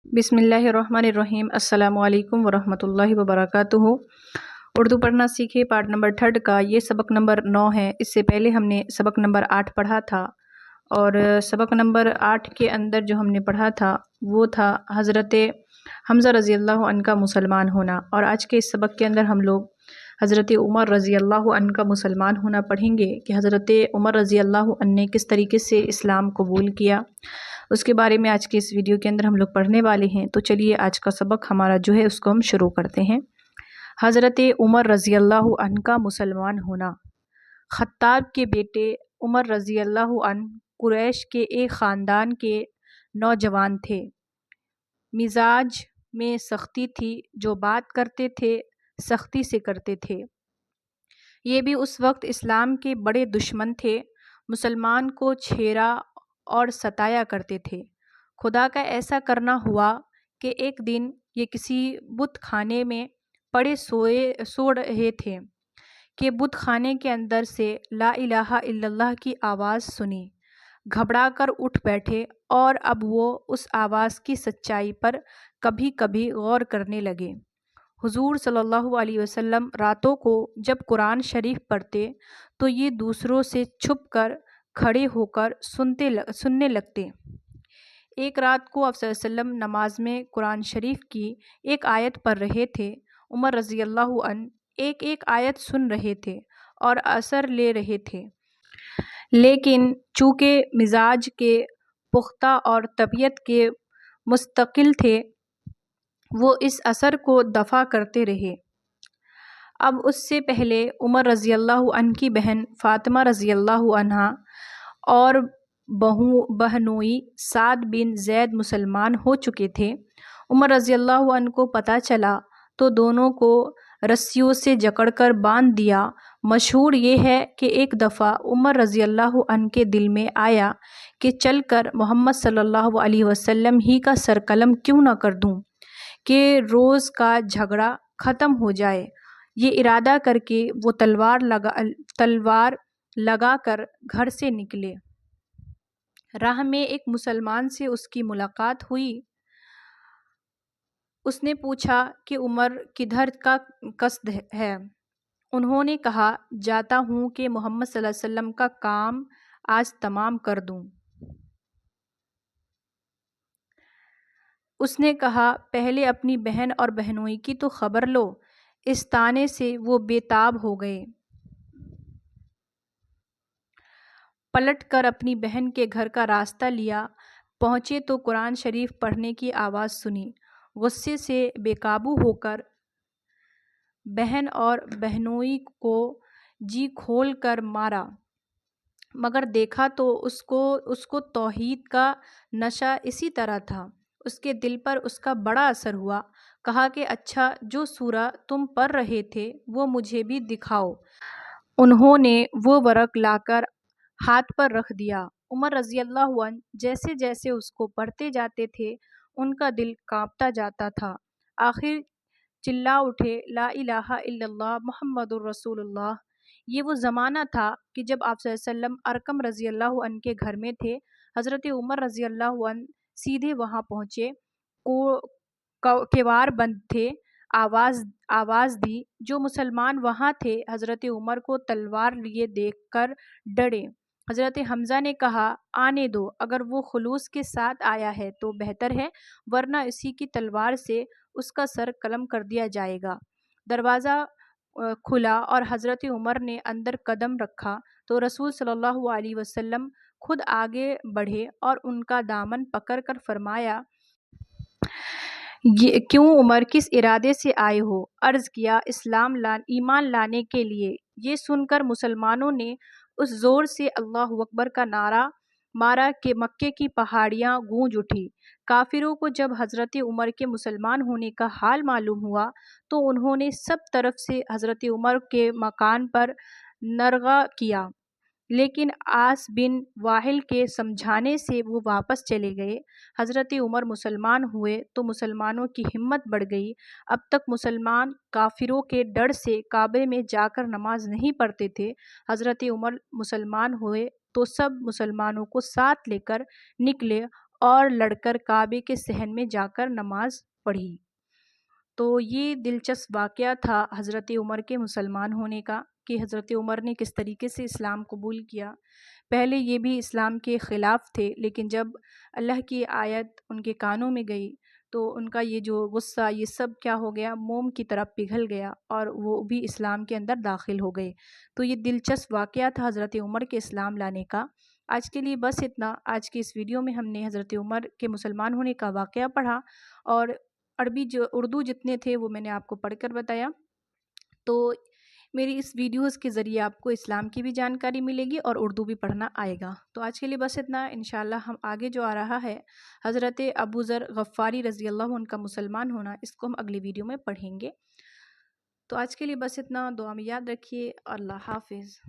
बिस्मिल्लाहिर्रहमानिर्रहीम। अस्सलामु अलैकुम वरहमतुल्लाहि वबरकातुहू। उर्दू पढ़ना सीखे पार्ट नंबर 3 का ये सबक नंबर 9 है। इससे पहले हमने सबक नंबर 8 पढ़ा था और सबक नंबर 8 के अंदर जो हमने पढ़ा था वो था हज़रत हमज़ा रज़ी अल्लाह अन्हु का मुसलमान होना। और आज के इस सबक के अंदर हम लोग हज़रत उमर रज़ी अल्लाह अन्हु का मुसलमान होना पढ़ेंगे कि हज़रत उमर रज़ी अल्लाह अन्हु ने किस तरीके से इस्लाम कबूल किया, उसके बारे में आज के इस वीडियो के अंदर हम लोग पढ़ने वाले हैं। तो चलिए आज का सबक हमारा जो है उसको हम शुरू करते हैं। हज़रत उमर रज़ी अल्लाह अन्हु का मुसलमान होना। ख़त्ताब के बेटे उमर रज़ी अल्लाह अन्हु कुरैश के एक ख़ानदान के नौजवान थे। मिजाज में सख्ती थी, जो बात करते थे सख्ती से करते थे। ये भी उस वक्त इस्लाम के बड़े दुश्मन थे, मुसलमान को छेड़ा और सताया करते थे। खुदा का ऐसा करना हुआ कि एक दिन ये किसी बुत खाने में पड़े सो रहे थे कि बुत खाने के अंदर से ला इलाहा इल्लल्लाह की आवाज़ सुनी। घबरा कर उठ बैठे और अब वो उस आवाज़ की सच्चाई पर कभी कभी गौर करने लगे। हुजूर सल्लल्लाहु अलैहि वसल्लम रातों को जब कुरान शरीफ पढ़ते तो ये दूसरों से छुप कर खड़े होकर सुनने लगते। एक रात को आप सल्लल्लाहु अलैहि वसल्लम नमाज में कुरान शरीफ की एक आयत पढ़ रहे थे। उमर रज़ी अल्लाह अन्हु एक एक आयत सुन रहे थे और असर ले रहे थे, लेकिन चूँकि मिजाज के पुख्ता और तबीयत के मुस्तकिल थे, वो इस असर को दफ़ा करते रहे। अब उससे पहले उमर रज़ी अल्लाह अन्हु की बहन फ़ातिमा रज़ी अल्लाह अन्हा और बहनोई साद बिन ज़ैद मुसलमान हो चुके थे। उमर रज़ी अल्लाह अन्हु को पता चला तो दोनों को रस्सियों से जकड़कर बांध दिया। मशहूर ये है कि एक दफ़ा उमर रज़ी अल्लाह अन्हु के दिल में आया कि चलकर मोहम्मद सल्लल्लाहु अलैहि वसल्लम ही का सर कलम क्यों न कर दूं कि रोज़ का झगड़ा ख़त्म हो जाए। ये इरादा करके वो तलवार लगा कर घर से निकले। राह में एक मुसलमान से उसकी मुलाकात हुई। उसने पूछा कि उमर किधर का कस्द है। उन्होंने कहा, जाता हूँ कि मोहम्मद सल्लल्लाहु अलैहि वसल्लम का काम आज तमाम कर दूँ। उसने कहा, पहले अपनी बहन और बहनोई की तो खबर लो। इस ताने से वो बेताब हो गए। पलट कर अपनी बहन के घर का रास्ता लिया। पहुँचे तो कुरान शरीफ पढ़ने की आवाज़ सुनी। गुस्से से बेकाबू होकर बहन और बहनोई को जी खोल कर मारा, मगर देखा तो उसको तौहीद का नशा इसी तरह था। उसके दिल पर उसका बड़ा असर हुआ। कहा कि अच्छा, जो सूरा तुम पढ़ रहे थे वो मुझे भी दिखाओ। उन्होंने वो वरक लाकर हाथ पर रख दिया। उमर रज़ी अल्लाह अन्हु जैसे जैसे उसको पढ़ते जाते थे उनका दिल कांपता जाता था। आखिर चिल्ला उठे, ला इलाहा इल्लल्लाह मुहम्मदुर रसूलुल्लाह। ये वो ज़माना था कि जब आप सल्लल्लाहु अलैहि वसल्लम अरकम रज़ी अल्लाह अन्हु के घर में थे। हज़रत उमर रज़ी अल्लाह अन्हु सीधे वहाँ पहुँचे। किवाड़ बंद थे। आवाज़ दी। जो मुसलमान वहाँ थे हज़रत उमर को तलवार लिए देखकर डरे। हज़रत हमज़ा ने कहा, आने दो, अगर वो खुलूस के साथ आया है तो बेहतर है, वरना इसी की तलवार से उसका सर कलम कर दिया जाएगा। दरवाज़ा खुला और हज़रत उमर ने अंदर कदम रखा तो रसूल सल्लल्लाहु अलैहि वसल्लम खुद आगे बढ़े और उनका दामन पकड़ कर फरमाया, ये क्यों उमर, किस इरादे से आए हो? अर्ज़ किया, ईमान लाने के लिए। ये सुनकर मुसलमानों ने उस ज़ोर से अल्लाहु अकबर का नारा मारा कि मक्के की पहाड़ियाँ गूंज उठी। काफिरों को जब हज़रत उमर के मुसलमान होने का हाल मालूम हुआ तो उन्होंने सब तरफ से हज़रत उमर के मकान पर नरगा किया, लेकिन आस बिन वाहिल के समझाने से वो वापस चले गए। हज़रत उमर मुसलमान हुए तो मुसलमानों की हिम्मत बढ़ गई। अब तक मुसलमान काफिरों के डर से काबे में जाकर नमाज नहीं पढ़ते थे। हज़रत उमर मुसलमान हुए तो सब मुसलमानों को साथ लेकर निकले اور لڑ کر کعبے کے صحن میں جا کر نماز پڑھی۔ تو یہ دلچسپ واقعہ تھا حضرت عمر کے مسلمان ہونے کا، کہ حضرت عمر نے کس طریقے سے اسلام قبول کیا۔ پہلے یہ بھی اسلام کے خلاف تھے، لیکن جب اللہ کی آیت ان کے کانوں میں گئی تو ان کا یہ جو غصہ، یہ سب کیا ہو گیا، موم کی طرح پگھل گیا اور وہ بھی اسلام کے اندر داخل ہو گئے۔ تو یہ دلچسپ واقعہ تھا حضرت عمر کے اسلام لانے کا۔ آج کے لیے بس اتنا۔ آج کی اس ویڈیو میں ہم نے حضرت عمر کے مسلمان ہونے کا واقعہ پڑھا، اور اردو جتنے تھے وہ میں نے آپ کو پڑھ کر بتایا۔ تو میری اس ویڈیوز کے ذریعے آپ کو اسلام کی بھی جانکاری ملے گی اور اردو بھی پڑھنا آئے گا۔ تو آج کے لیے بس اتنا۔ انشاءاللہ ہم آگے جو آ رہا ہے حضرت ابو ذر غفاری رضی اللہ عنہ کا مسلمان ہونا، اس کو ہم اگلی ویڈیو میں پڑھیں گے۔ تو آج کے لیے بس اتنا۔ دعا میں یاد رکھیے۔ اللہ حافظ۔